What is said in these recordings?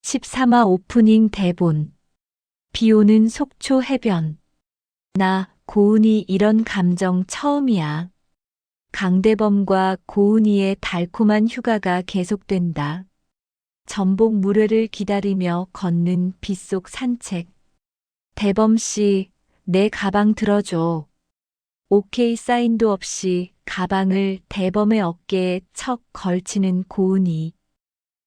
13화 오프닝 대본. 비오는 속초 해변. 나, 고은이 이런 감정 처음이야. 강대범과 고은이의 달콤한 휴가가 계속된다. 전복 물회를 기다리며 걷는 빗속 산책. 대범씨, 내 가방 들어줘. 오케이 사인도 없이 가방을 대범의 어깨에 척 걸치는 고은이.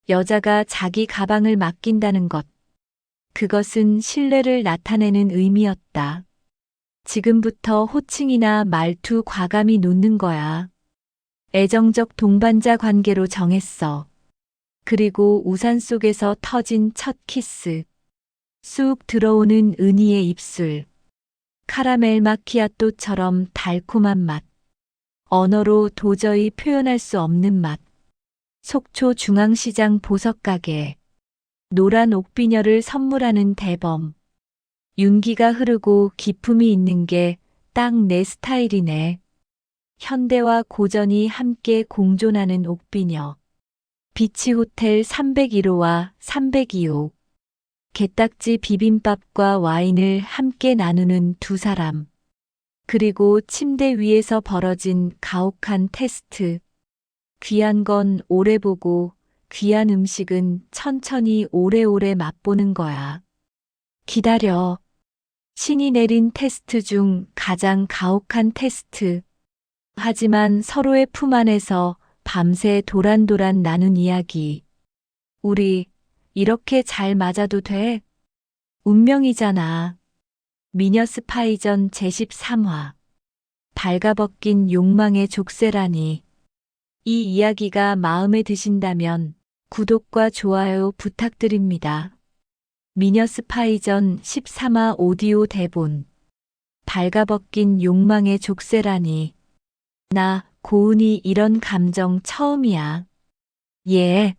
여자가 자기 가방을 맡긴다는 것. 그것은 신뢰를 나타내는 의미였다. 지금부터 호칭이나 말투 과감히 놓는 거야. 애정적 동반자 관계로 정했어. 그리고 우산 속에서 터진 첫 키스. 쑥 들어오는 은희의 입술. 카라멜 마키아토처럼 달콤한 맛. 언어로 도저히 표현할 수 없는 맛. 속초 중앙시장 보석가게. 노란 옥비녀를 선물하는 대범. 윤기가 흐르고 기품이 있는 게 딱 내 스타일이네. 현대와 고전이 함께 공존하는 옥비녀. 비치호텔 301호와 302호. 게딱지 비빔밥과 와인을 함께 나누는 두 사람. 그리고 침대 위에서 벌어진 가혹한 테스트. 귀한 건 오래 보고 귀한 음식은 천천히 오래오래 맛보는 거야. 기다려. 신이 내린 테스트 중 가장 가혹한 테스트. 하지만 서로의 품 안에서 밤새 도란도란 나눈 이야기. 우리 이렇게 잘 맞아도 돼? 운명이잖아. 미녀 스파이전 제13화. 발가벗긴 욕망의 족쇄라니. 이 이야기가 마음에 드신다면 구독과 좋아요 부탁드립니다. 미녀 스파이전 13화 오디오 대본. 발가벗긴 욕망의 족쇄라니. 나, 고은이 이런 감정 처음이야. 예.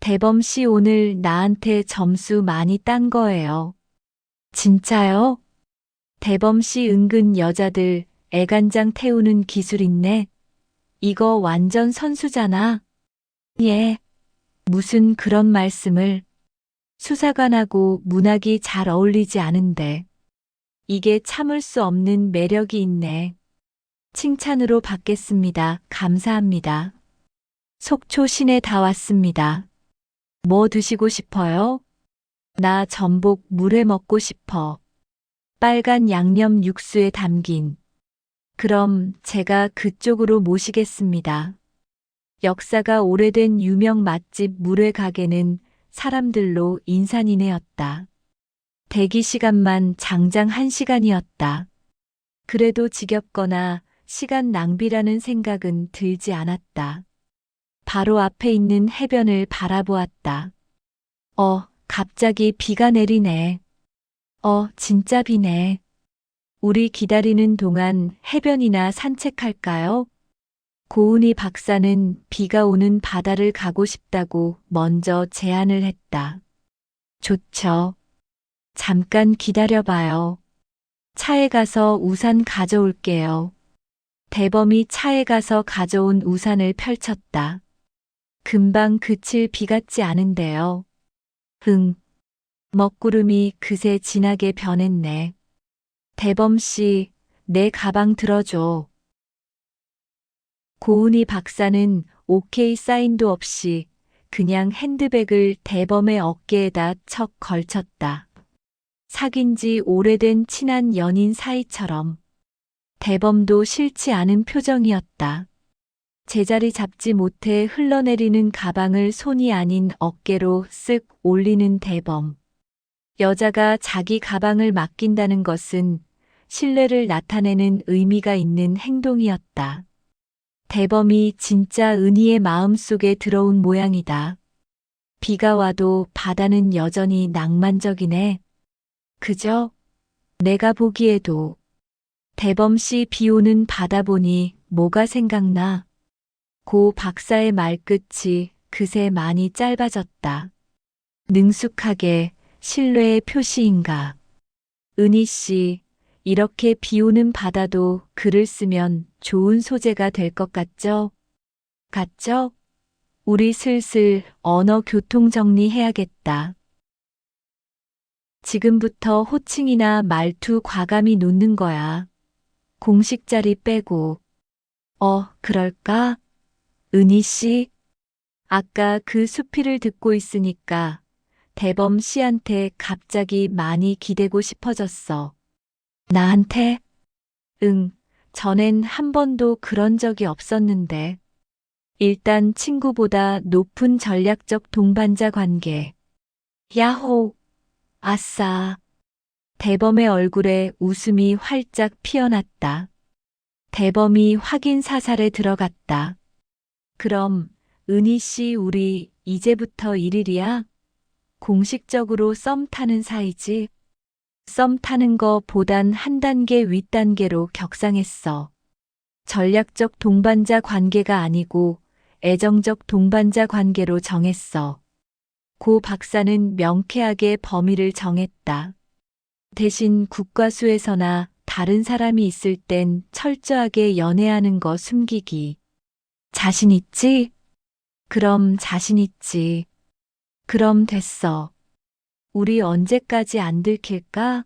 대범씨 오늘 나한테 점수 많이 딴 거예요. 진짜요? 대범씨 은근 여자들 애간장 태우는 기술 있네. 이거 완전 선수잖아. 예. 무슨 그런 말씀을. 수사관하고 문학이 잘 어울리지 않은데. 이게 참을 수 없는 매력이 있네. 칭찬으로 받겠습니다. 감사합니다. 속초 시내 다 왔습니다. 뭐 드시고 싶어요? 나 전복 물회 먹고 싶어. 빨간 양념 육수에 담긴. 그럼 제가 그쪽으로 모시겠습니다. 역사가 오래된 유명 맛집 물회 가게는 사람들로 인산이네였다. 대기 시간만 장장 1시간이었다. 그래도 지겹거나 시간 낭비라는 생각은 들지 않았다. 바로 앞에 있는 해변을 바라보았다. 갑자기 비가 내리네. 진짜 비네. 우리 기다리는 동안 해변이나 산책할까요? 고은이 박사는 비가 오는 바다를 가고 싶다고 먼저 제안을 했다. 좋죠. 잠깐 기다려봐요. 차에 가서 우산 가져올게요. 대범이 차에 가서 가져온 우산을 펼쳤다. 금방 그칠 비 같지 않은데요. 먹구름이 그새 진하게 변했네. 대범씨, 내 가방 들어줘. 고은이 박사는 오케이 사인도 없이 그냥 핸드백을 대범의 어깨에다 척 걸쳤다. 사귄 지 오래된 친한 연인 사이처럼. 대범도 싫지 않은 표정이었다. 제자리 잡지 못해 흘러내리는 가방을 손이 아닌 어깨로 쓱 올리는 대범. 여자가 자기 가방을 맡긴다는 것은 신뢰를 나타내는 의미가 있는 행동이었다. 대범이 진짜 은희의 마음속에 들어온 모양이다. 비가 와도 바다는 여전히 낭만적이네. 그죠? 내가 보기에도. 대범씨 비 오는 바다 보니 뭐가 생각나? 고 박사의 말끝이 그새 많이 짧아졌다. 능숙하게 신뢰의 표시인가. 은희씨, 이렇게 비 오는 바다도 글을 쓰면 좋은 소재가 될 것 같죠? 같죠? 우리 슬슬 언어 교통 정리해야겠다. 지금부터 호칭이나 말투 과감히 놓는 거야. 공식 자리 빼고. 그럴까? 은희 씨? 아까 그 수필을 듣고 있으니까 대범 씨한테 갑자기 많이 기대고 싶어졌어. 나한테? 응, 전엔 한 번도 그런 적이 없었는데. 일단 친구보다 높은 전략적 동반자 관계. 야호! 아싸! 대범의 얼굴에 웃음이 활짝 피어났다. 대범이 확인 사살에 들어갔다. 그럼 은희 씨 우리 이제부터 일일이야? 공식적으로 썸 타는 사이지? 썸 타는 거 보단 한 단계 윗단계로 격상했어. 전략적 동반자 관계가 아니고 애정적 동반자 관계로 정했어. 고 박사는 명쾌하게 범위를 정했다. 대신 국과수에서나 다른 사람이 있을 땐 철저하게 연애하는 거 숨기기. 자신 있지? 그럼 자신 있지. 그럼 됐어. 우리 언제까지 안 들킬까?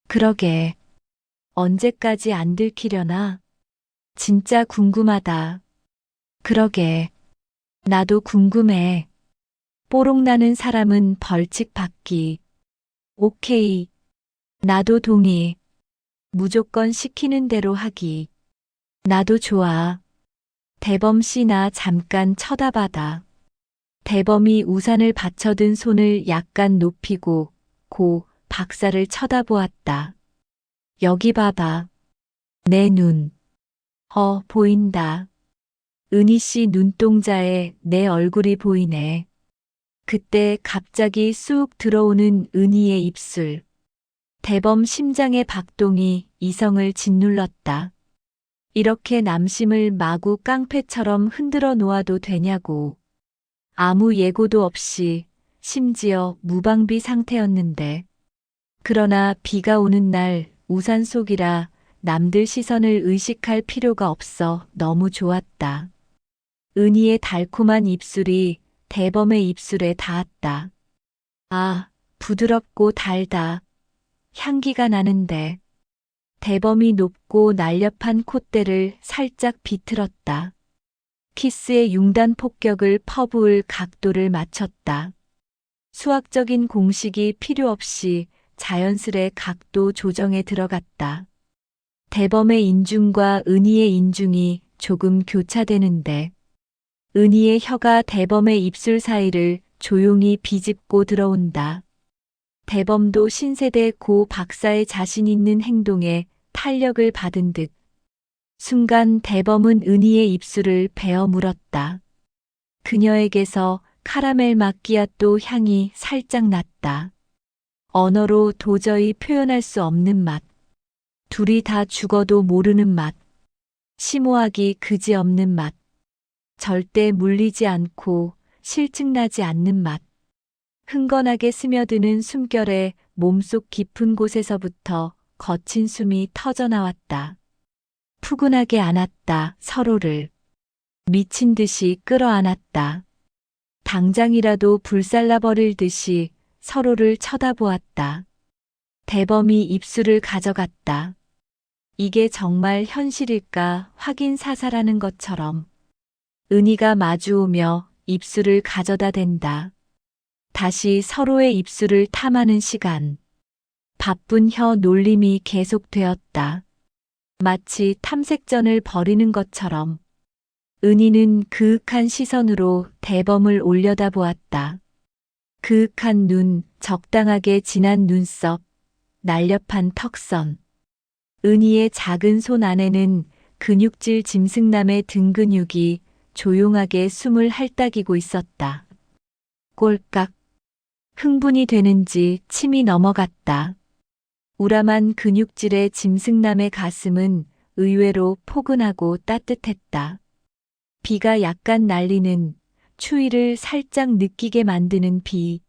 그러게. 언제까지 안 들키려나? 진짜 궁금하다. 그러게. 나도 궁금해. 뽀록나는 사람은 벌칙 받기. 오케이. 나도 동의. 무조건 시키는 대로 하기. 나도 좋아. 대범 씨 나 잠깐 쳐다봐다. 대범이 우산을 받쳐든 손을 약간 높이고 고 박사를 쳐다보았다. 여기 봐봐. 내 눈. 보인다. 은희 씨 눈동자에 내 얼굴이 보이네. 그때 갑자기 쑥 들어오는 은희의 입술. 대범 심장의 박동이 이성을 짓눌렀다. 이렇게 남심을 마구 깡패처럼 흔들어 놓아도 되냐고. 아무 예고도 없이 심지어 무방비 상태였는데. 그러나 비가 오는 날 우산 속이라 남들 시선을 의식할 필요가 없어 너무 좋았다. 은희의 달콤한 입술이 대범의 입술에 닿았다. 아, 부드럽고 달다. 향기가 나는데. 대범이 높고 날렵한 콧대를 살짝 비틀었다. 키스의 융단 폭격을 퍼부을 각도를 맞췄다. 수학적인 공식이 필요 없이 자연스레 각도 조정에 들어갔다. 대범의 인중과 은희의 인중이 조금 교차되는데 은희의 혀가 대범의 입술 사이를 조용히 비집고 들어온다. 대범도 신세대 고 박사의 자신 있는 행동에 탄력을 받은 듯 순간 대범은 은희의 입술을 베어 물었다. 그녀에게서 카라멜 마끼아또 향이 살짝 났다. 언어로 도저히 표현할 수 없는 맛. 둘이 다 죽어도 모르는 맛. 심오하기 그지없는 맛. 절대 물리지 않고 실증나지 않는 맛. 흥건하게 스며드는 숨결에 몸속 깊은 곳에서부터 거친 숨이 터져나왔다. 푸근하게 안았다, 서로를. 미친 듯이 끌어안았다. 당장이라도 불살라버릴 듯이 서로를 쳐다보았다. 대범이 입술을 가져갔다. 이게 정말 현실일까 확인 사살하는 것처럼. 은희가 마주오며 입술을 가져다 댄다. 다시 서로의 입술을 탐하는 시간. 바쁜 혀 놀림이 계속되었다. 마치 탐색전을 벌이는 것처럼. 은희는 그윽한 시선으로 대범을 올려다보았다. 그윽한 눈, 적당하게 진한 눈썹, 날렵한 턱선. 은희의 작은 손 안에는 근육질 짐승남의 등 근육이 조용하게 숨을 핥아기고 있었다. 꼴깍. 흥분이 되는지 침이 넘어갔다. 우람한 근육질의 짐승남의 가슴은 의외로 포근하고 따뜻했다. 비가 약간 날리는 추위를 살짝 느끼게 만드는 비.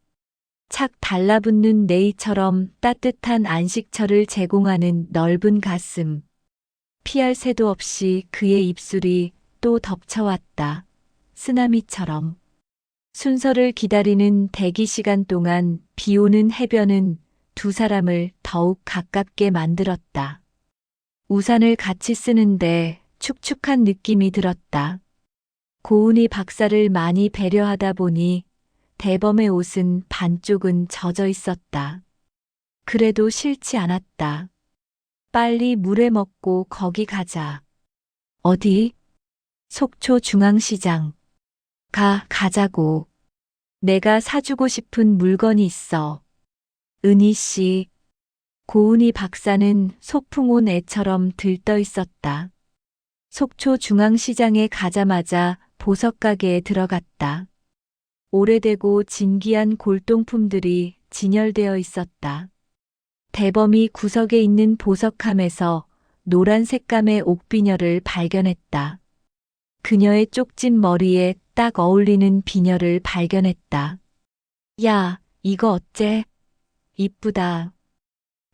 착 달라붙는 네이처럼 따뜻한 안식처를 제공하는 넓은 가슴. 피할 새도 없이 그의 입술이 또 덮쳐왔다. 쓰나미처럼. 순서를 기다리는 대기 시간 동안 비 오는 해변은 두 사람을 더욱 가깝게 만들었다. 우산을 같이 쓰는데 축축한 느낌이 들었다. 고은이 박사를 많이 배려하다 보니 대범의 옷은 반쪽은 젖어 있었다. 그래도 싫지 않았다. 빨리 물회 먹고 거기 가자. 어디? 속초 중앙시장. 가자고. 내가 사주고 싶은 물건이 있어. 은희 씨. 고은이 박사는 소풍 온 애처럼 들떠 있었다. 속초 중앙시장에 가자마자 보석가게에 들어갔다. 오래되고 진귀한 골동품들이 진열되어 있었다. 대범이 구석에 있는 보석함에서 노란 색감의 옥비녀를 발견했다. 그녀의 쪽진 머리에 딱 어울리는 비녀를 발견했다. 야, 이거 어째? 이쁘다.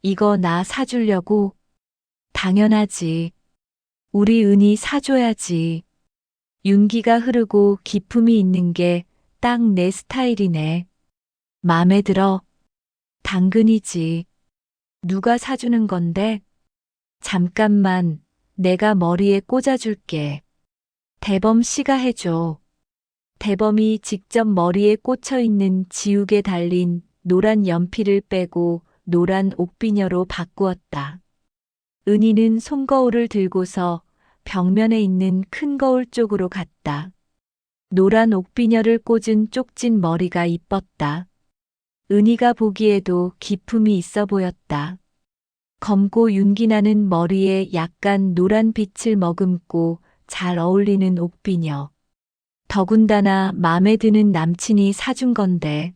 이거 나 사주려고? 당연하지. 우리 은희 사줘야지. 윤기가 흐르고 기품이 있는 게 딱 내 스타일이네. 맘에 들어. 당근이지. 누가 사주는 건데? 잠깐만, 내가 머리에 꽂아줄게. 대범 씨가 해줘. 대범이 직접 머리에 꽂혀 있는 지우개 달린 노란 연필을 빼고 노란 옥비녀로 바꾸었다. 은희는 손거울을 들고서 벽면에 있는 큰 거울 쪽으로 갔다. 노란 옥비녀를 꽂은 쪽진 머리가 이뻤다. 은희가 보기에도 기품이 있어 보였다. 검고 윤기나는 머리에 약간 노란 빛을 머금고 잘 어울리는 옥비녀. 더군다나 맘에 드는 남친이 사준 건데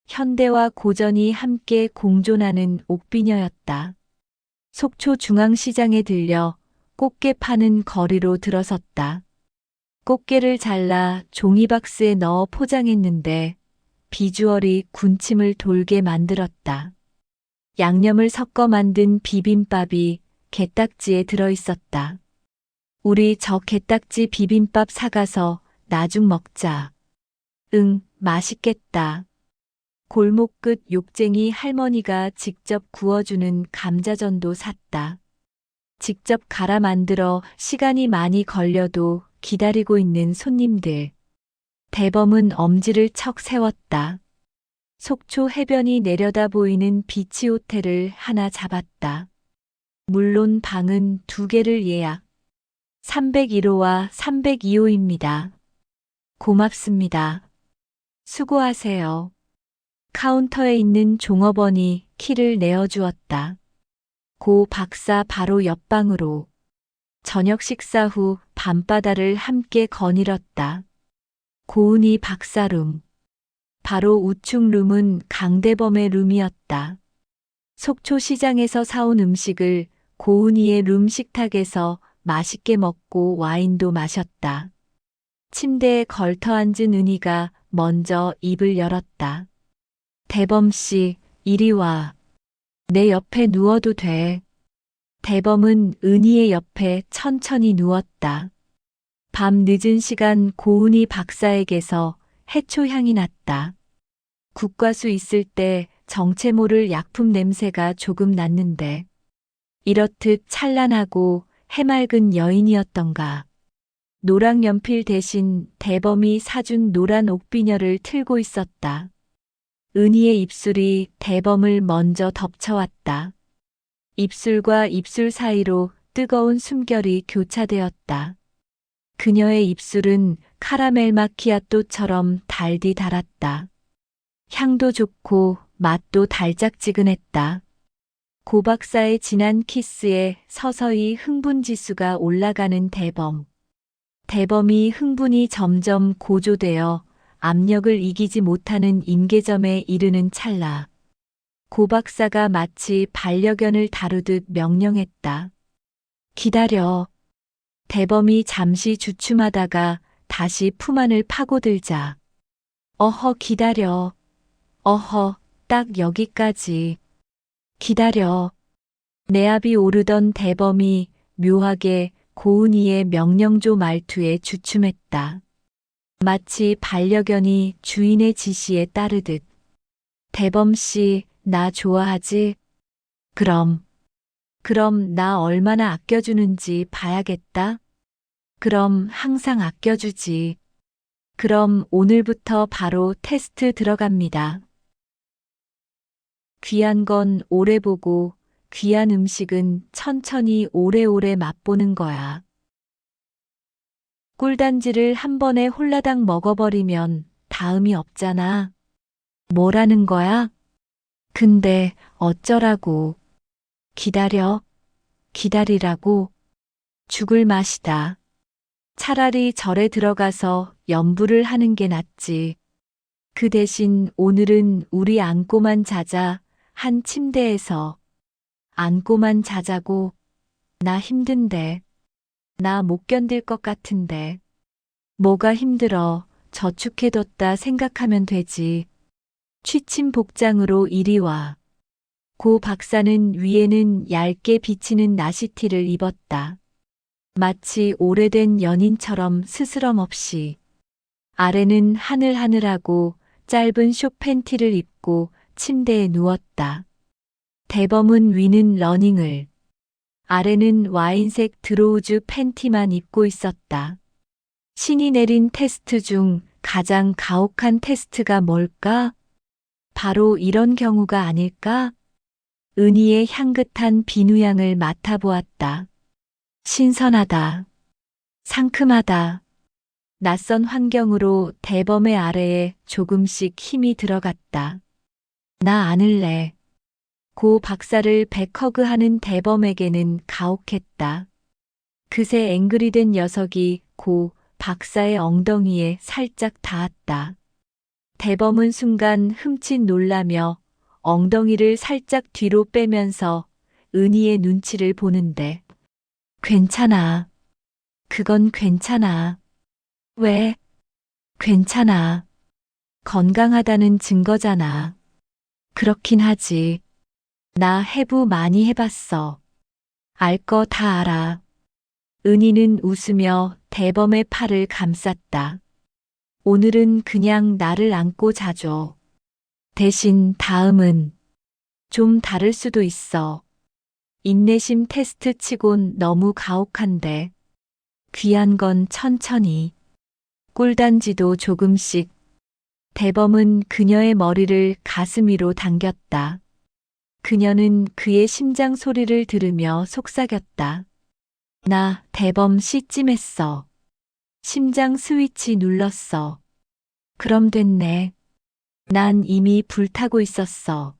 현대와 고전이 함께 공존하는 옥비녀였다. 속초 중앙시장에 들려 꽃게 파는 거리로 들어섰다. 꽃게를 잘라 종이박스에 넣어 포장했는데 비주얼이 군침을 돌게 만들었다. 양념을 섞어 만든 비빔밥이 게딱지에 들어있었다. 우리 저 게딱지 비빔밥 사가서 나중 먹자. 응, 맛있겠다. 골목 끝 욕쟁이 할머니가 직접 구워주는 감자전도 샀다. 직접 갈아 만들어 시간이 많이 걸려도 기다리고 있는 손님들. 대범은 엄지를 척 세웠다. 속초 해변이 내려다 보이는 비치 호텔을 하나 잡았다. 물론 방은 2개를 예약. 301호와 302호입니다. 고맙습니다. 수고하세요. 카운터에 있는 종업원이 키를 내어주었다. 고 박사 바로 옆방으로. 저녁 식사 후 밤바다를 함께 거닐었다. 고은이 박사 룸. 바로 우측 룸은 강대범의 룸이었다. 속초 시장에서 사온 음식을 고은이의 룸 식탁에서 맛있게 먹고 와인도 마셨다. 침대에 걸터 앉은 은희가 먼저 입을 열었다. 대범 씨, 이리 와. 내 옆에 누워도 돼. 대범은 은희의 옆에 천천히 누웠다. 밤 늦은 시간 고은이 박사에게서 해초 향이 났다. 국과수 있을 때 정체 모를 약품 냄새가 조금 났는데 이렇듯 찬란하고 해맑은 여인이었던가. 노랑 연필 대신 대범이 사준 노란 옥비녀를 틀고 있었다. 은희의 입술이 대범을 먼저 덮쳐왔다. 입술과 입술 사이로 뜨거운 숨결이 교차되었다. 그녀의 입술은 카라멜 마키아토처럼 달디 달았다. 향도 좋고 맛도 달짝지근했다. 고 박사의 진한 키스에 서서히 흥분 지수가 올라가는 대범. 대범이 흥분이 점점 고조되어 압력을 이기지 못하는 임계점에 이르는 찰나. 고 박사가 마치 반려견을 다루듯 명령했다. 기다려. 대범이 잠시 주춤하다가 다시 품 안을 파고들자. 어허, 기다려. 어허, 딱 여기까지. 기다려. 내압이 오르던 대범이 묘하게 고은이의 명령조 말투에 주춤했다. 마치 반려견이 주인의 지시에 따르듯. 대범씨, 나 좋아하지? 그럼 나 얼마나 아껴주는지 봐야겠다. 그럼 항상 아껴주지. 그럼 오늘부터 바로 테스트 들어갑니다. 귀한 건 오래 보고 귀한 음식은 천천히 오래오래 맛보는 거야. 꿀단지를 한 번에 홀라당 먹어버리면 다음이 없잖아. 뭐라는 거야? 근데 어쩌라고. 기다리라고. 죽을 맛이다. 차라리 절에 들어가서 염불을 하는 게 낫지. 그 대신 오늘은 우리 안고만 자자. 한 침대에서. 안고만 자자고. 나 힘든데. 나 못 견딜 것 같은데. 뭐가 힘들어. 저축해뒀다 생각하면 되지. 취침 복장으로 이리 와. 고 박사는 위에는 얇게 비치는 나시티를 입었다. 마치 오래된 연인처럼 스스럼 없이. 아래는 하늘하늘하고 짧은 숏 팬티를 입고 침대에 누웠다. 대범은 위는 러닝을, 아래는 와인색 드로우즈 팬티만 입고 있었다. 신이 내린 테스트 중 가장 가혹한 테스트가 뭘까? 바로 이런 경우가 아닐까? 은희의 향긋한 비누향을 맡아보았다. 신선하다. 상큼하다. 낯선 환경으로 대범의 아래에 조금씩 힘이 들어갔다. 나 안을래. 고 박사를 백허그하는 대범에게는 가혹했다. 그새 앵그리된 녀석이 고 박사의 엉덩이에 살짝 닿았다. 대범은 순간 흠칫 놀라며 엉덩이를 살짝 뒤로 빼면서 은희의 눈치를 보는데. 괜찮아. 그건 괜찮아. 왜? 괜찮아. 건강하다는 증거잖아. 그렇긴 하지. 나 해부 많이 해봤어. 알 거 다 알아. 은희는 웃으며 대범의 팔을 감쌌다. 오늘은 그냥 나를 안고 자줘. 대신 다음은 좀 다를 수도 있어. 인내심 테스트 치곤 너무 가혹한데. 귀한 건 천천히. 꿀단지도 조금씩. 대범은 그녀의 머리를 가슴 위로 당겼다. 그녀는 그의 심장 소리를 들으며 속삭였다. 나 대범 씨찜했어. 심장 스위치 눌렀어. 그럼 됐네. 난 이미 불타고 있었어.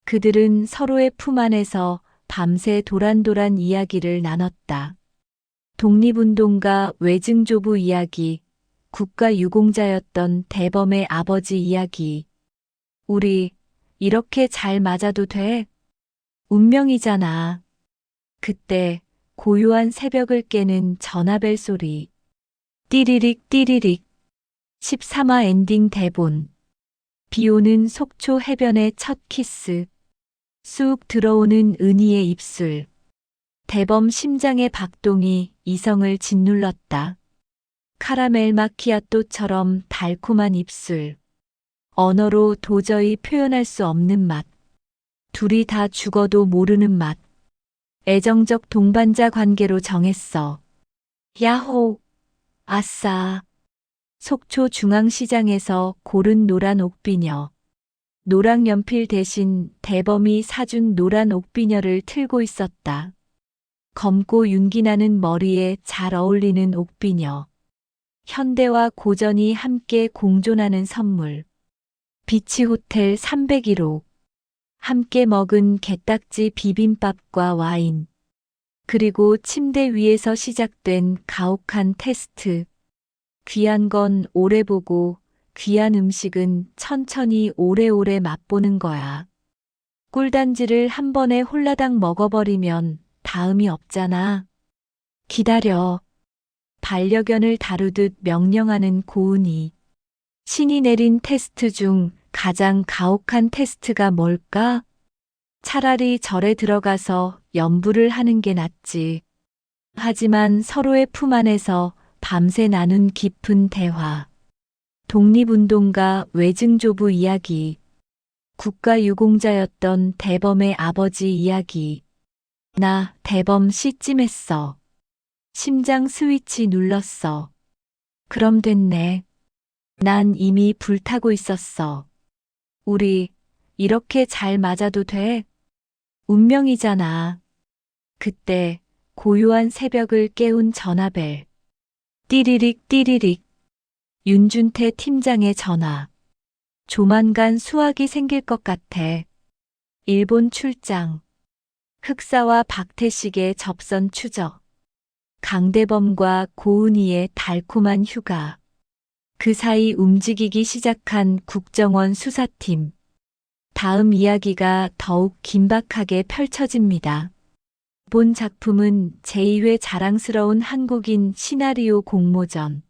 그들은 서로의 품 안에서 밤새 도란도란 이야기를 나눴다. 독립운동가 외증조부 이야기, 국가유공자였던 대범의 아버지 이야기. 우리 이렇게 잘 맞아도 돼? 운명이잖아. 그때 고요한 새벽을 깨는 전화벨 소리. 띠리릭 띠리릭. 13화 엔딩 대본. 비오는 속초 해변의 첫 키스. 쑥 들어오는 은희의 입술. 대범 심장의 박동이 이성을 짓눌렀다. 카라멜 마키아토처럼 달콤한 입술. 언어로 도저히 표현할 수 없는 맛. 둘이 다 죽어도 모르는 맛. 애정적 동반자 관계로 정했어. 야호! 아싸! 속초 중앙시장에서 고른 노란 옥비녀. 노랑 연필 대신 대범이 사준 노란 옥비녀를 틀고 있었다. 검고 윤기나는 머리에 잘 어울리는 옥비녀. 현대와 고전이 함께 공존하는 선물. 비치 호텔 301호. 함께 먹은 게딱지 비빔밥과 와인. 그리고 침대 위에서 시작된 가혹한 테스트. 귀한 건 오래 보고 귀한 음식은 천천히 오래오래 맛보는 거야. 꿀단지를 한 번에 홀라당 먹어버리면 다음이 없잖아. 기다려. 반려견을 다루듯 명령하는 고은이. 신이 내린 테스트 중 가장 가혹한 테스트가 뭘까? 차라리 절에 들어가서 염불을 하는 게 낫지. 하지만 서로의 품 안에서 밤새 나눈 깊은 대화. 독립운동가 외증조부 이야기. 국가유공자였던 대범의 아버지 이야기. 나 대범 씨 찜했어. 심장 스위치 눌렀어. 그럼 됐네. 난 이미 불타고 있었어. 우리 이렇게 잘 맞아도 돼? 운명이잖아. 그때 고요한 새벽을 깨운 전화벨. 띠리릭 띠리릭. 윤준태 팀장의 전화. 조만간 수학이 생길 것 같아. 일본 출장. 흑사와 박태식의 접선 추적. 강대범과 고은희의 달콤한 휴가. 그 사이 움직이기 시작한 국정원 수사팀. 다음 이야기가 더욱 긴박하게 펼쳐집니다. 본 작품은 제2회 자랑스러운 한국인 시나리오 공모전.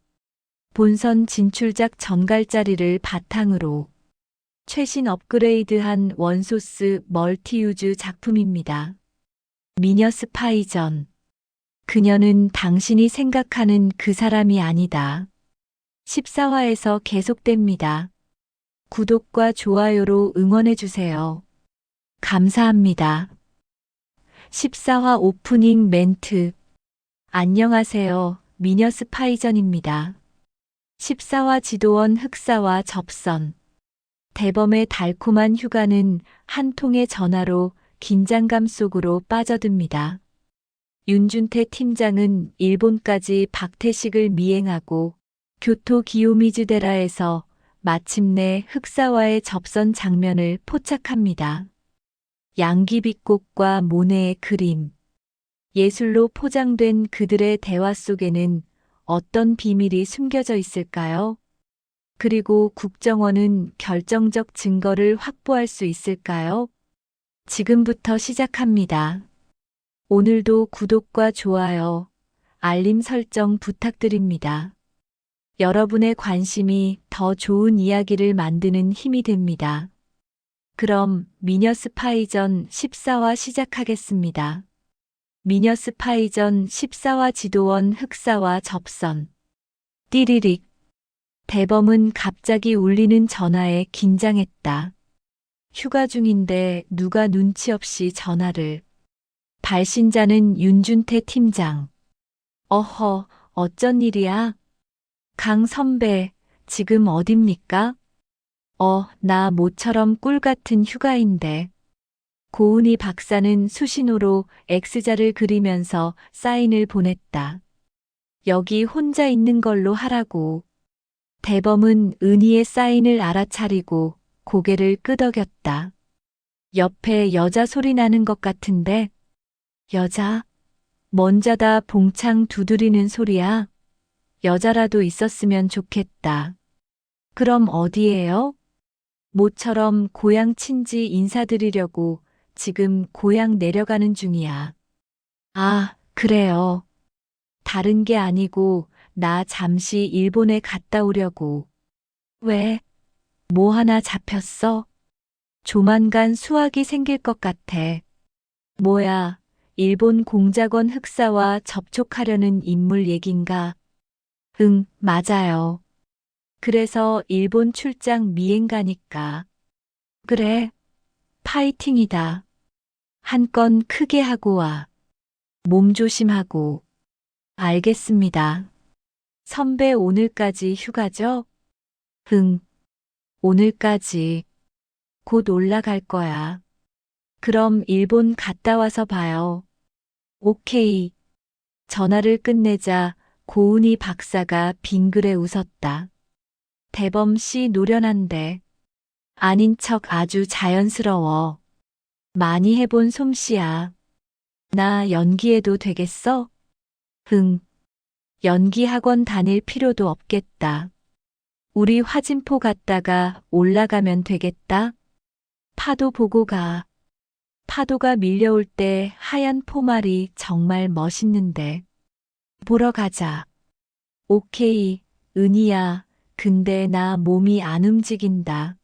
본선 진출작 전갈짜리를 바탕으로 최신 업그레이드한 원소스 멀티유즈 작품입니다. 미녀 스파이전. 그녀는 당신이 생각하는 그 사람이 아니다. 14화에서 계속됩니다. 구독과 좋아요로 응원해주세요. 감사합니다. 14화 오프닝 멘트. 안녕하세요. 미녀 스파이전입니다. 14화 지도원 흑사와 접선. 대범의 달콤한 휴가는 한 통의 전화로 긴장감 속으로 빠져듭니다. 윤준태 팀장은 일본까지 박태식을 미행하고 교토 기요미즈데라에서 마침내 흑사와의 접선 장면을 포착합니다. 양귀비꽃과 모네의 그림. 예술로 포장된 그들의 대화 속에는 어떤 비밀이 숨겨져 있을까요? 그리고 국정원은 결정적 증거를 확보할 수 있을까요? 지금부터 시작합니다. 오늘도 구독과 좋아요, 알림 설정 부탁드립니다. 여러분의 관심이 더 좋은 이야기를 만드는 힘이 됩니다. 그럼 미녀 스파이전 14화 시작하겠습니다. 미녀 스파이전 14화 지도원 흑사와 접선. 띠리릭. 대범은 갑자기 울리는 전화에 긴장했다. 휴가 중인데 누가 눈치 없이 전화를. 발신자는 윤준태 팀장. 어허, 어쩐 일이야? 강 선배, 지금 어딥니까? 나 모처럼 꿀 같은 휴가인데. 고은희 박사는 수신호로 X자를 그리면서 사인을 보냈다. 여기 혼자 있는 걸로 하라고. 대범은 은희의 사인을 알아차리고 고개를 끄덕였다. 옆에 여자 소리 나는 것 같은데. 여자? 먼저다 봉창 두드리는 소리야. 여자라도 있었으면 좋겠다. 그럼 어디에요? 모처럼 고향 친지 인사드리려고 지금 고향 내려가는 중이야. 아, 그래요. 다른 게 아니고 나 잠시 일본에 갔다 오려고. 왜? 뭐 하나 잡혔어? 조만간 수학이 생길 것 같아. 뭐야, 일본 공작원 흑사와 접촉하려는 인물 얘긴가? 응, 맞아요. 그래서 일본 출장 미행 가니까. 그래, 파이팅이다. 한 건 크게 하고 와. 몸 조심하고. 알겠습니다. 선배 오늘까지 휴가죠? 응, 오늘까지. 곧 올라갈 거야. 그럼 일본 갔다 와서 봐요. 오케이. 전화를 끝내자 고은희 박사가 빙그레 웃었다. 대범 씨 노련한데. 아닌 척 아주 자연스러워. 많이 해본 솜씨야. 나 연기해도 되겠어? 응. 연기 학원 다닐 필요도 없겠다. 우리 화진포 갔다가 올라가면 되겠다. 파도 보고 가. 파도가 밀려올 때 하얀 포말이 정말 멋있는데. 보러 가자. 오케이, 은희야. 근데 나 몸이 안 움직인다.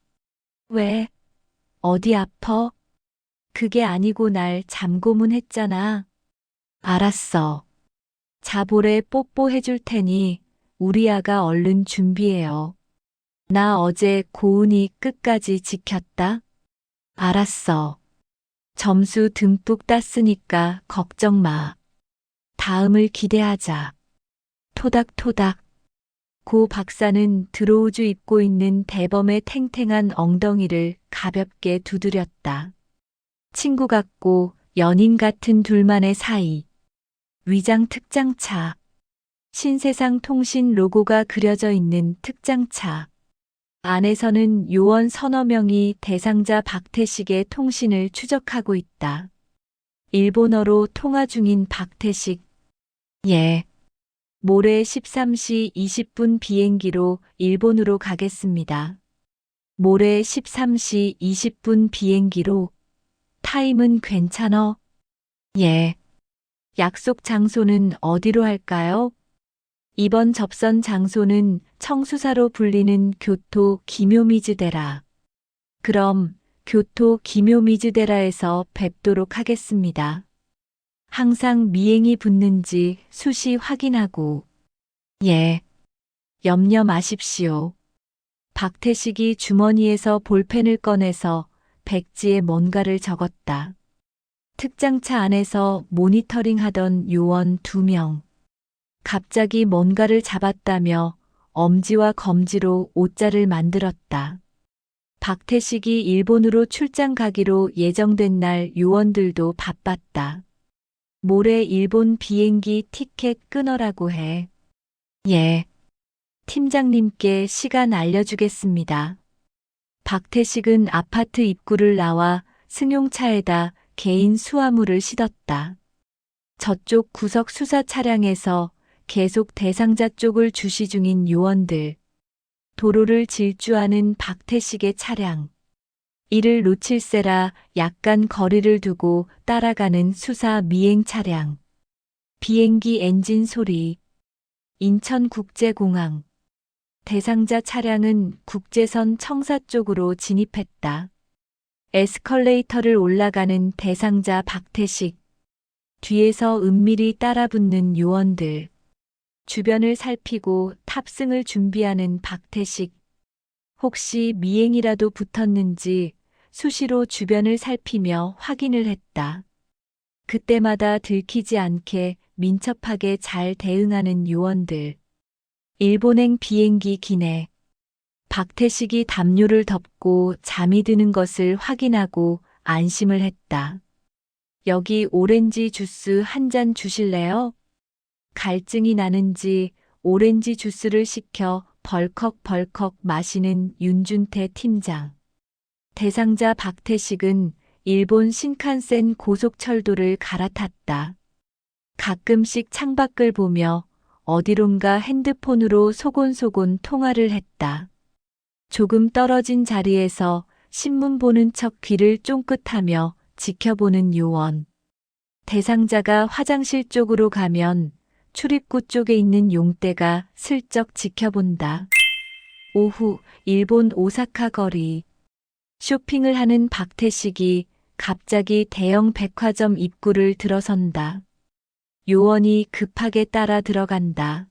왜? 어디 아파? 그게 아니고 날 잠고문했잖아. 알았어. 자볼에 뽀뽀해줄 테니 우리 아가 얼른 준비해요. 나 어제 고은이 끝까지 지켰다. 알았어. 점수 듬뿍 땄으니까 걱정 마. 다음을 기대하자. 토닥토닥. 고 박사는 드로우즈 입고 있는 대범의 탱탱한 엉덩이를 가볍게 두드렸다. 친구 같고 연인 같은 둘만의 사이. 위장 특장차. 신세상 통신 로고가 그려져 있는 특장차. 안에서는 요원 서너 명이 대상자 박태식의 통신을 추적하고 있다. 일본어로 통화 중인 박태식. 예. 모레 13시 20분 비행기로 일본으로 가겠습니다. 모레 13시 20분 비행기로. 타임은 괜찮어? 예. 약속 장소는 어디로 할까요? 이번 접선 장소는 청수사로 불리는 교토 기묘미즈데라. 그럼 교토 기묘미즈데라에서 뵙도록 하겠습니다. 항상 미행이 붙는지 수시 확인하고. 예. 염려 마십시오. 박태식이 주머니에서 볼펜을 꺼내서 백지에 뭔가를 적었다. 특장차 안에서 모니터링 하던 요원 2명. 갑자기 뭔가를 잡았다며 엄지와 검지로 옷자를 만들었다. 박태식이 일본으로 출장 가기로 예정된 날 요원들도 바빴다. 모레 일본 비행기 티켓 끊어라고 해. 예. 팀장님께 시간 알려주겠습니다. 박태식은 아파트 입구를 나와 승용차에다 개인 수화물을 싣었다. 저쪽 구석 수사 차량에서 계속 대상자 쪽을 주시 중인 요원들. 도로를 질주하는 박태식의 차량. 이를 놓칠세라 약간 거리를 두고 따라가는 수사 미행 차량. 비행기 엔진 소리. 인천국제공항. 대상자 차량은 국제선 청사 쪽으로 진입했다. 에스컬레이터를 올라가는 대상자 박태식. 뒤에서 은밀히 따라붙는 요원들. 주변을 살피고 탑승을 준비하는 박태식. 혹시 미행이라도 붙었는지 수시로 주변을 살피며 확인을 했다. 그때마다 들키지 않게 민첩하게 잘 대응하는 요원들. 일본행 비행기 기내. 박태식이 담요를 덮고 잠이 드는 것을 확인하고 안심을 했다. 여기 오렌지 주스 한 잔 주실래요? 갈증이 나는지 오렌지 주스를 시켜 벌컥벌컥 마시는 윤준태 팀장. 대상자 박태식은 일본 신칸센 고속철도를 갈아탔다. 가끔씩 창밖을 보며 어디론가 핸드폰으로 소곤소곤 통화를 했다. 조금 떨어진 자리에서 신문 보는 척 귀를 쫑긋하며 지켜보는 요원. 대상자가 화장실 쪽으로 가면 출입구 쪽에 있는 용떼가 슬쩍 지켜본다. 오후 일본 오사카 거리. 쇼핑을 하는 박태식이 갑자기 대형 백화점 입구를 들어선다. 요원이 급하게 따라 들어간다.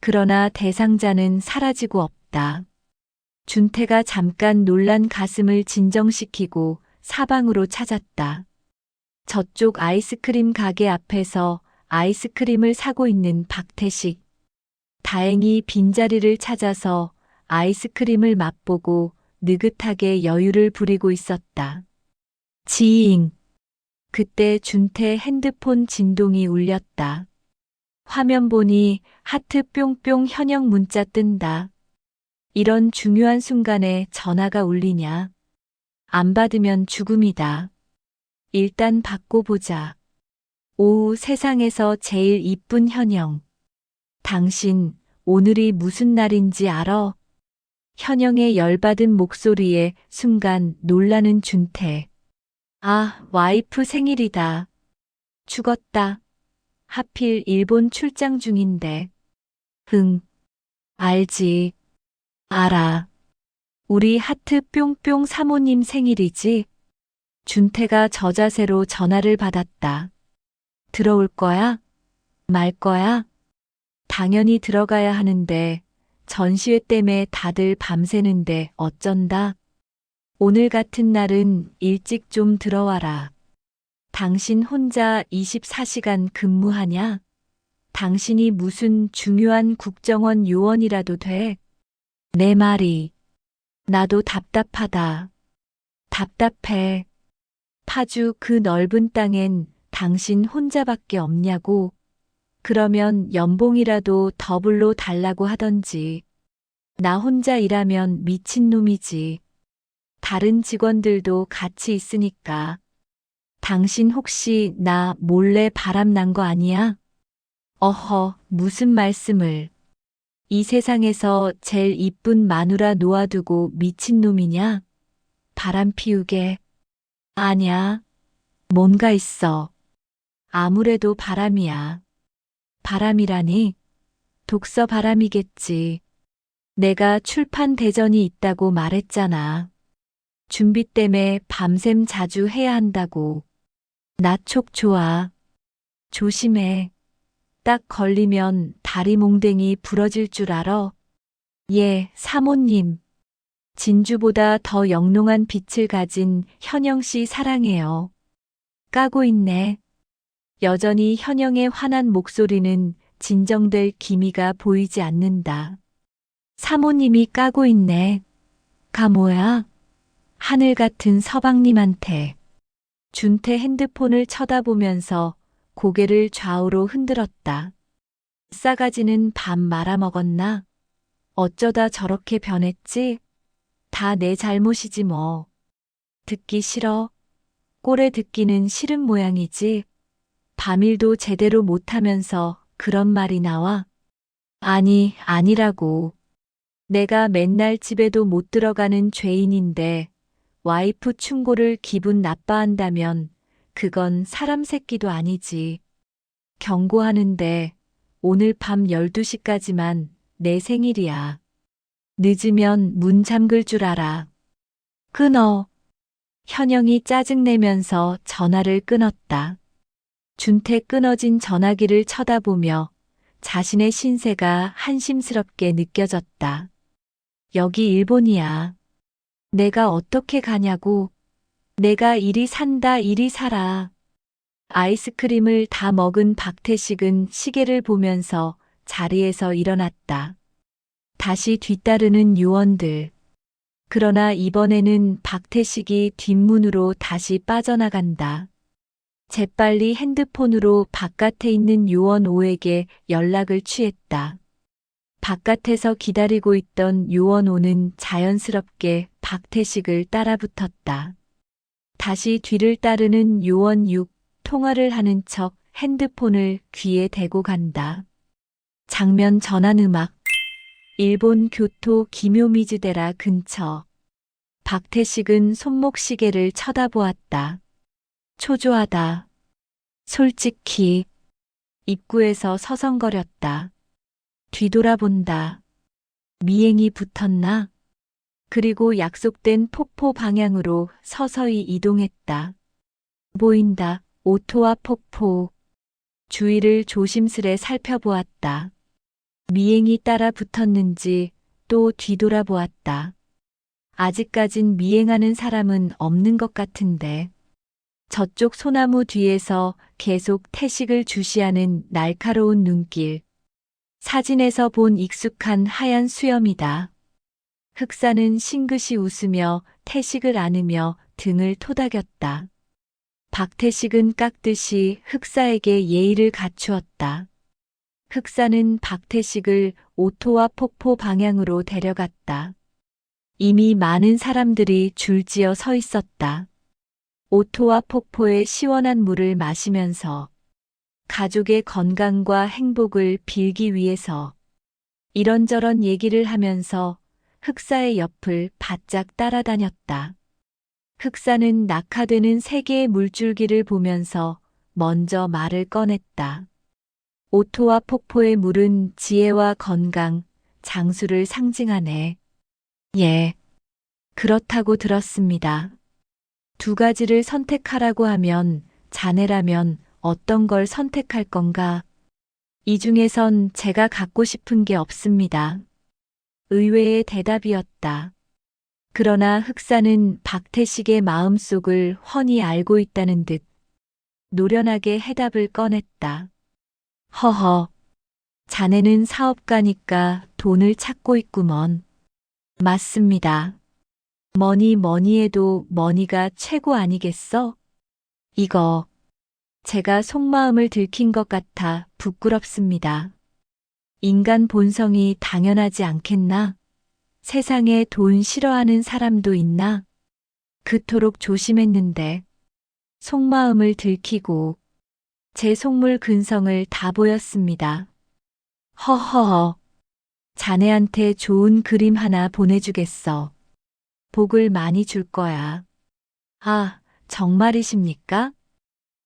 그러나 대상자는 사라지고 없다. 준태가 잠깐 놀란 가슴을 진정시키고 사방으로 찾았다. 저쪽 아이스크림 가게 앞에서 아이스크림을 사고 있는 박태식. 다행히 빈자리를 찾아서 아이스크림을 맛보고 느긋하게 여유를 부리고 있었다. 지잉. 그때 준태 핸드폰 진동이 울렸다. 화면 보니 하트 뿅뿅 현역 문자 뜬다. 이런 중요한 순간에 전화가 울리냐. 안 받으면 죽음이다. 일단 받고 보자. 오후 세상에서 제일 이쁜 현영. 당신 오늘이 무슨 날인지 알아? 현영의 열받은 목소리에 순간 놀라는 준태. 아, 와이프 생일이다. 죽었다. 하필 일본 출장 중인데. 응. 알지. 알아. 우리 하트 뿅뿅 사모님 생일이지? 준태가 저자세로 전화를 받았다. 들어올 거야? 말 거야? 당연히 들어가야 하는데 전시회 때문에 다들 밤새는데 어쩐다. 오늘 같은 날은 일찍 좀 들어와라. 당신 혼자 24시간 근무하냐? 당신이 무슨 중요한 국정원 요원이라도 돼? 내 말이. 나도 답답하다. 답답해. 파주 그 넓은 땅엔 당신 혼자밖에 없냐고. 그러면 연봉이라도 더블로 달라고 하던지. 나 혼자 일하면 미친놈이지. 다른 직원들도 같이 있으니까. 당신 혹시 나 몰래 바람 난 거 아니야? 어허, 무슨 말씀을. 이 세상에서 제일 이쁜 마누라 놓아두고 미친놈이냐? 바람 피우게. 아냐. 뭔가 있어. 아무래도 바람이야. 바람이라니? 독서 바람이겠지. 내가 출판 대전이 있다고 말했잖아. 준비 때문에 밤샘 자주 해야 한다고. 나 촉 좋아. 조심해. 딱 걸리면 다리 몽댕이 부러질 줄 알아? 예, 사모님. 진주보다 더 영롱한 빛을 가진 현영 씨 사랑해요. 까고 있네. 여전히 현영의 환한 목소리는 진정될 기미가 보이지 않는다. 사모님이 까고 있네. 가 뭐야? 하늘 같은 서방님한테. 준태 핸드폰을 쳐다보면서 고개를 좌우로 흔들었다. 싸가지는 밥 말아먹었나? 어쩌다 저렇게 변했지? 다 내 잘못이지 뭐. 듣기 싫어. 꼴에 듣기는 싫은 모양이지. 밤일도 제대로 못하면서 그런 말이 나와? 아니, 아니라고. 내가 맨날 집에도 못 들어가는 죄인인데 와이프 충고를 기분 나빠한다면 그건 사람 새끼도 아니지. 경고하는데 오늘 밤 12시까지만 내 생일이야. 늦으면 문 잠글 줄 알아. 끊어. 현영이 짜증내면서 전화를 끊었다. 준태 끊어진 전화기를 쳐다보며 자신의 신세가 한심스럽게 느껴졌다. 여기 일본이야. 내가 어떻게 가냐고. 내가 이리 산다 이리 살아. 아이스크림을 다 먹은 박태식은 시계를 보면서 자리에서 일어났다. 다시 뒤따르는 요원들. 그러나 이번에는 박태식이 뒷문으로 다시 빠져나간다. 재빨리 핸드폰으로 바깥에 있는 요원 5에게 연락을 취했다. 바깥에서 기다리고 있던 요원 5는 자연스럽게 박태식을 따라붙었다. 다시 뒤를 따르는 요원 6, 통화를 하는 척 핸드폰을 귀에 대고 간다. 장면 전환 음악. 일본 교토 기묘미즈데라 근처. 박태식은 손목시계를 쳐다보았다. 초조하다. 솔직히. 입구에서 서성거렸다. 뒤돌아본다. 미행이 붙었나? 그리고 약속된 폭포 방향으로 서서히 이동했다. 보인다. 오토와 폭포. 주위를 조심스레 살펴보았다. 미행이 따라 붙었는지 또 뒤돌아보았다. 아직까진 미행하는 사람은 없는 것 같은데. 저쪽 소나무 뒤에서 계속 태식을 주시하는 날카로운 눈길. 사진에서 본 익숙한 하얀 수염이다. 흑사는 싱긋이 웃으며 태식을 안으며 등을 토닥였다. 박태식은 깎듯이 흑사에게 예의를 갖추었다. 흑사는 박태식을 오토와 폭포 방향으로 데려갔다. 이미 많은 사람들이 줄지어 서 있었다. 오토와 폭포의 시원한 물을 마시면서 가족의 건강과 행복을 빌기 위해서 이런저런 얘기를 하면서 흑사의 옆을 바짝 따라다녔다. 흑사는 낙하되는 세 개의 물줄기를 보면서 먼저 말을 꺼냈다. 오토와 폭포의 물은 지혜와 건강, 장수를 상징하네. 예, 그렇다고 들었습니다. 두 가지를 선택하라고 하면 자네라면 어떤 걸 선택할 건가? 이 중에선 제가 갖고 싶은 게 없습니다. 의외의 대답이었다. 그러나 흑사는 박태식의 마음속을 훤히 알고 있다는 듯 노련하게 해답을 꺼냈다. 허허, 자네는 사업가니까 돈을 찾고 있구먼. 맞습니다. 뭐니 해도 머니가 최고 아니겠어? 이거, 제가 속마음을 들킨 것 같아 부끄럽습니다. 인간 본성이 당연하지 않겠나? 세상에 돈 싫어하는 사람도 있나? 그토록 조심했는데, 속마음을 들키고, 제 속물 근성을 다 보였습니다. 허허허, 자네한테 좋은 그림 하나 보내주겠어. 복을 많이 줄 거야. 아, 정말이십니까?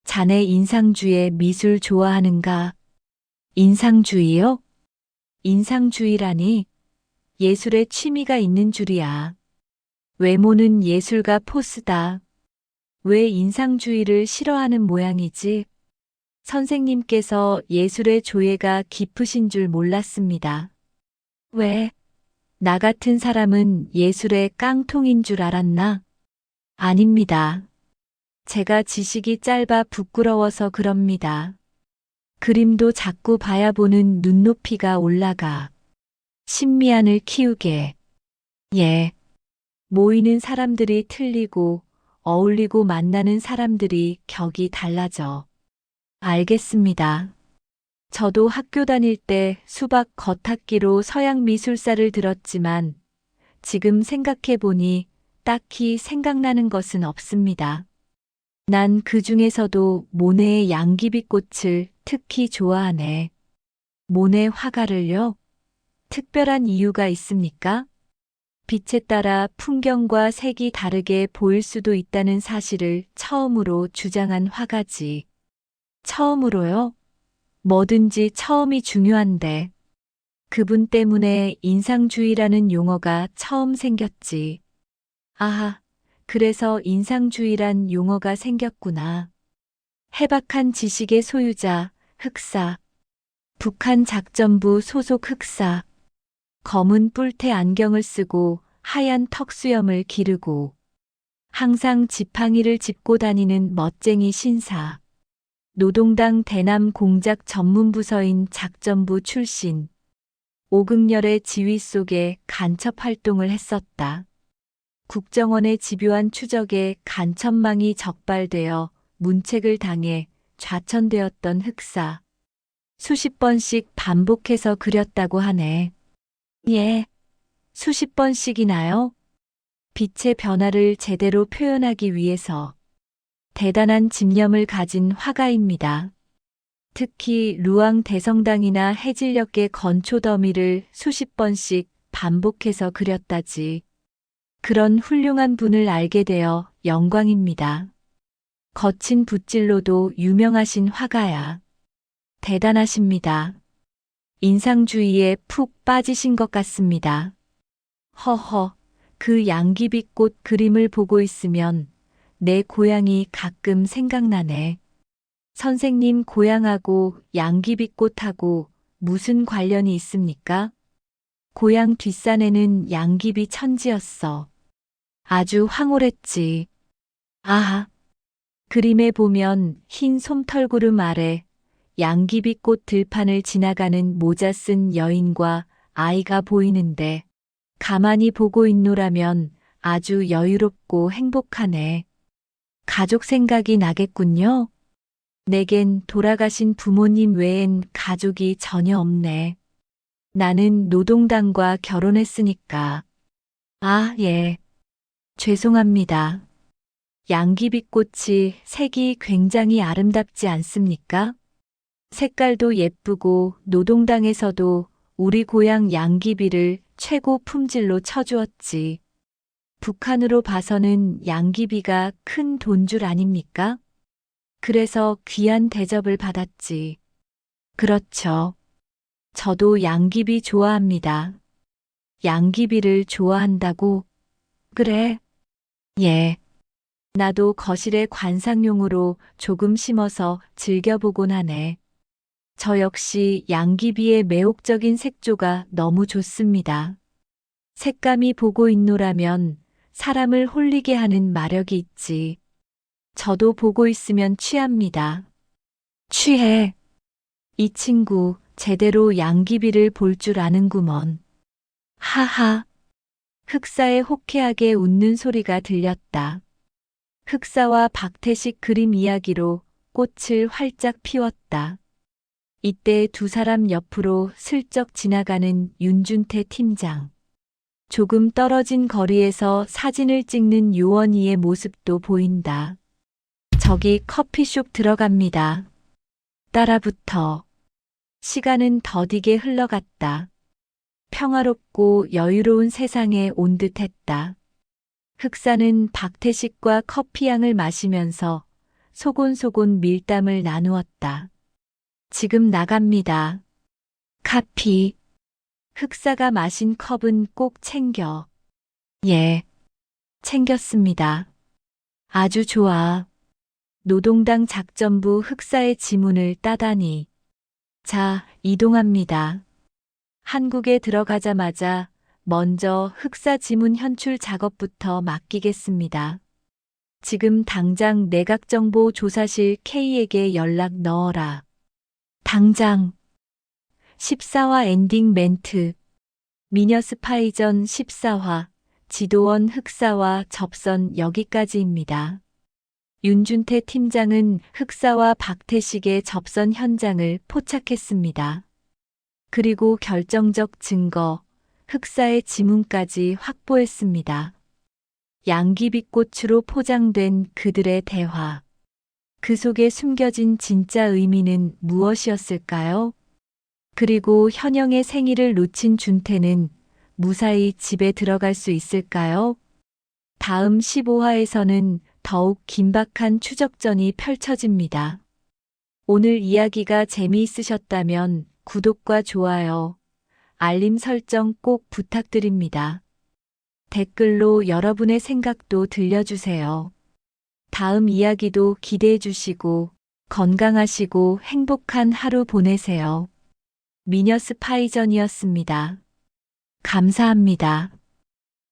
자네 인상주의 미술 좋아하는가? 인상주의요? 인상주의라니 예술에 취미가 있는 줄이야. 외모는 예술가 포스다. 왜 인상주의를 싫어하는 모양이지? 선생님께서 예술의 조예가 깊으신 줄 몰랐습니다. 왜? 나 같은 사람은 예술의 깡통인 줄 알았나? 아닙니다. 제가 지식이 짧아 부끄러워서 그럽니다. 그림도 자꾸 봐야 보는 눈높이가 올라가. 신미안을 키우게. 예. 모이는 사람들이 틀리고 어울리고 만나는 사람들이 격이 달라져. 알겠습니다. 저도 학교 다닐 때 수박 겉핥기로 서양 미술사를 들었지만 지금 생각해 보니 딱히 생각나는 것은 없습니다. 난 그 중에서도 모네의 양귀비꽃을 특히 좋아하네. 모네 화가를요? 특별한 이유가 있습니까? 빛에 따라 풍경과 색이 다르게 보일 수도 있다는 사실을 처음으로 주장한 화가지. 처음으로요? 뭐든지 처음이 중요한데. 그분 때문에 인상주의라는 용어가 처음 생겼지. 아하, 그래서 인상주의란 용어가 생겼구나. 해박한 지식의 소유자, 흑사. 북한 작전부 소속 흑사. 검은 뿔테 안경을 쓰고 하얀 턱수염을 기르고 항상 지팡이를 짚고 다니는 멋쟁이 신사. 노동당 대남 공작 전문부서인 작전부 출신. 오극렬의 지휘 속에 간첩 활동을 했었다. 국정원의 집요한 추적에 간첩망이 적발되어 문책을 당해 좌천되었던 흑사. 수십 번씩 반복해서 그렸다고 하네. 예, 수십 번씩이나요? 빛의 변화를 제대로 표현하기 위해서 대단한 집념을 가진 화가입니다. 특히 루앙 대성당이나 해질녘의 건초 더미를 수십 번씩 반복해서 그렸다지. 그런 훌륭한 분을 알게 되어 영광입니다. 거친 붓질로도 유명하신 화가야. 대단하십니다. 인상주의에 푹 빠지신 것 같습니다. 허허, 그 양귀비꽃 그림을 보고 있으면 내 고향이 가끔 생각나네. 선생님 고향하고 양귀비꽃하고 무슨 관련이 있습니까? 고향 뒷산에는 양귀비 천지였어. 아주 황홀했지. 아하. 그림에 보면 흰 솜털구름 아래 양귀비꽃 들판을 지나가는 모자 쓴 여인과 아이가 보이는데 가만히 보고 있노라면 아주 여유롭고 행복하네. 가족 생각이 나겠군요. 내겐 돌아가신 부모님 외엔 가족이 전혀 없네. 나는 노동당과 결혼했으니까. 아, 예. 죄송합니다. 양귀비꽃이 색이 굉장히 아름답지 않습니까? 색깔도 예쁘고 노동당에서도 우리 고향 양귀비를 최고 품질로 쳐주었지. 북한으로 봐서는 양귀비가 큰 돈 줄 아닙니까? 그래서 귀한 대접을 받았지. 그렇죠. 저도 양귀비 좋아합니다. 양귀비를 좋아한다고? 그래. 예. 나도 거실에 관상용으로 조금 심어서 즐겨보곤 하네. 저 역시 양귀비의 매혹적인 색조가 너무 좋습니다. 색감이 보고 있노라면 사람을 홀리게 하는 마력이 있지. 저도 보고 있으면 취합니다. 취해. 이 친구 제대로 양귀비를 볼 줄 아는구먼. 하하. 흑사의 호쾌하게 웃는 소리가 들렸다. 흑사와 박태식 그림 이야기로 꽃을 활짝 피웠다. 이때 두 사람 옆으로 슬쩍 지나가는 윤준태 팀장. 조금 떨어진 거리에서 사진을 찍는 요원이의 모습도 보인다. 저기 커피숍 들어갑니다. 따라붙어. 시간은 더디게 흘러갔다. 평화롭고 여유로운 세상에 온 듯했다. 흑사는 박태식과 커피향을 마시면서 소곤소곤 밀담을 나누었다. 지금 나갑니다. 카피. 흑사가 마신 컵은 꼭 챙겨. 예. 챙겼습니다. 아주 좋아. 노동당 작전부 흑사의 지문을 따다니. 자, 이동합니다. 한국에 들어가자마자 먼저 흑사 지문 현출 작업부터 맡기겠습니다. 지금 당장 내각정보조사실 K에게 연락 넣어라. 당장. 14화 엔딩 멘트. 미녀 스파이전 14화. 지도원 흑사와 접선 여기까지입니다. 윤준태 팀장은 흑사와 박태식의 접선 현장을 포착했습니다. 그리고 결정적 증거, 흑사의 지문까지 확보했습니다. 양귀비꽃으로 포장된 그들의 대화. 그 속에 숨겨진 진짜 의미는 무엇이었을까요? 그리고 현영의 생일을 놓친 준태는 무사히 집에 들어갈 수 있을까요? 다음 15화에서는 더욱 긴박한 추적전이 펼쳐집니다. 오늘 이야기가 재미있으셨다면 구독과 좋아요, 알림 설정 꼭 부탁드립니다. 댓글로 여러분의 생각도 들려주세요. 다음 이야기도 기대해 주시고 건강하시고 행복한 하루 보내세요. 미녀 스파이전이었습니다. 감사합니다.